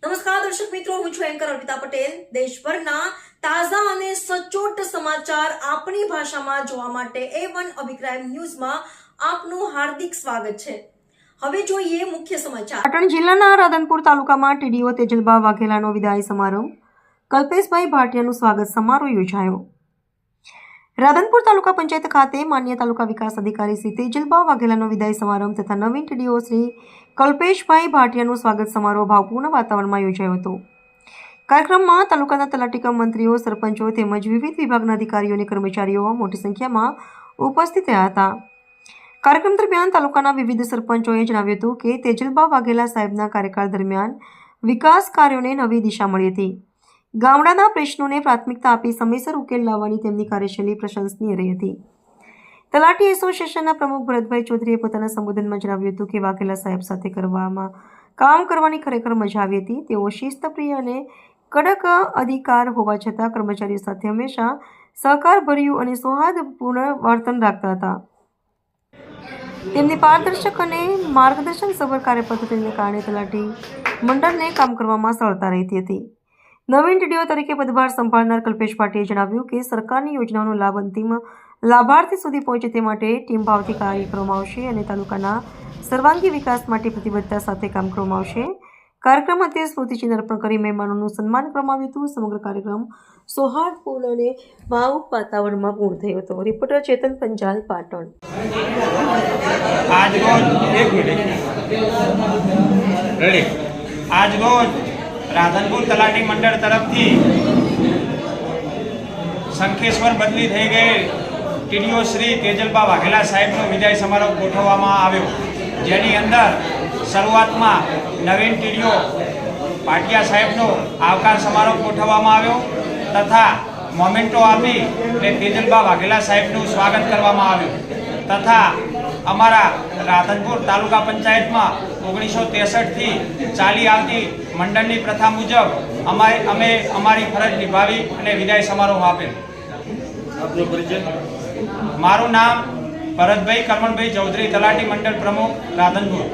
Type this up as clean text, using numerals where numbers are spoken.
નમસ્કાર દર્શક મિત્રો, હું છું એન્કર અર્પિતા પટેલ। દેશભરના તાજા અને સચોટ સમાચાર આપણી ભાષામાં જોવા માટે A1 અભિપ્રાય ન્યૂઝમાં આપનું હાર્દિક સ્વાગત છે। હવે જોઈએ મુખ્ય સમાચાર। પાટણ જિલ્લાના રાધનપુર તાલુકામાં ટીડીઓ તેજલબા વાઘેલાનો વિદાય સમારોહ, કલ્પેશભાઈ ભાટિયાનું સ્વાગત સમારોહ યોજાયો। રાધનપુર તાલુકા પંચાયત ખાતે માન્ય તાલુકા વિકાસ અધિકારી શ્રી તેજલબા વાઘેલાનો વિદાય સમારંભ તથા નવીન ટીડીઓ શ્રી કલ્પેશભાઈ ભાટિયાનું સ્વાગત સમારોહ ભાવપૂર્ણ વાતાવરણમાં યોજાયો હતો। કાર્યક્રમમાં તાલુકાના તલાટી મંત્રીઓ, સરપંચો તેમજ વિવિધ વિભાગના અધિકારીઓ અને કર્મચારીઓ મોટી સંખ્યામાં ઉપસ્થિત રહ્યા હતા। કાર્યક્રમ દરમિયાન તાલુકાના વિવિધ સરપંચોએ જણાવ્યું હતું કે તેજલબા વાઘેલા સાહેબના કાર્યકાળ દરમિયાન વિકાસ કાર્યોને નવી દિશા મળી હતી। ગામડાના પ્રશ્નોને પ્રાથમિકતા આપી સમયસર ઉકેલ લાવવાની તેમની કાર્યશૈલી પ્રશંસનીય રહી હતી। તલાટી એસોસિએશનના પ્રમુખ ભરતભાઈ ચૌધરીએ પોતાના સંબોધનમાં જણાવ્યું હતું કે વાઘેલા સાહેબ સાથે કામ કરવાની ખરેખર મજા આવી હતી। તેઓ શિસ્તપ્રિય અને કડક અધિકાર હોવા છતાં કર્મચારીઓ સાથે હંમેશા સહકારભર્યું અને સૌહાર્દપૂર્ણ વર્તન રાખતા હતા। તેમની પારદર્શક અને માર્ગદર્શનસભર કાર્યપદ્ધતિને કારણે તલાટી મંડળને કામ કરવામાં સરળતા રહેતી હતી। નવીન ટીડીઓ તરીકે પદભાર સંભાળનાર કલ્પેશ ભાટિયાએ જણાવ્યું કે સરકારની યોજનાઓનો લાભ અંતિમ લાભાર્થી સુધી પહોંચે તે માટે ટીમ ભાવથી કાર્ય કરવામાં આવશે અને તાલુકાના સર્વાંગી વિકાસ માટે પ્રતિબદ્ધતા સાથે કામ કરવામાં આવશે। કાર્યક્રમ અંતે સ્મૃતિચિહ્ન અર્પણ કરી મહેમાનોનું સન્માન કરવામાં આવ્યું હતું। સમગ્ર કાર્યક્રમ સૌહાર્દપૂર્ણ અને ભાવુક વાતાવરણમાં પૂર્ણ થયો હતો। રિપોર્ટર ચેતન પંચાલ, પાટણ। આજરોજ રાધનપુર તલાટી મંડળ તરફથી શંખેશ્વર બદલી થઈ ગયેલ ટીડીઓ શ્રી તેજલબા વાઘેલા સાહેબનો વિદાય સમારોહ ગોઠવવામાં આવ્યો, જેની અંદર શરૂઆતમાં નવીન ટીડીઓ ભાટિયા સાહેબનો આવકાર સમારોહ ગોઠવવામાં આવ્યો તથા મોમેન્ટો આપી અને તેજલબા વાઘેલા સાહેબનું સ્વાગત કરવામાં આવ્યું તથા અમારા રાધનપુર તાલુકા પંચાયતમાં 1963થી ચાલી આવતી મંડળની પ્રથા મુજબ અમે અમારી ફરજ નિભાવી અને વિદાય સમારોહ આપેલ। આપનો પરિચય? મારું નામ ભરતભાઈ કરમણભાઈ ચૌધરી, તલાટી મંડળ પ્રમુખ, રાધનપુર।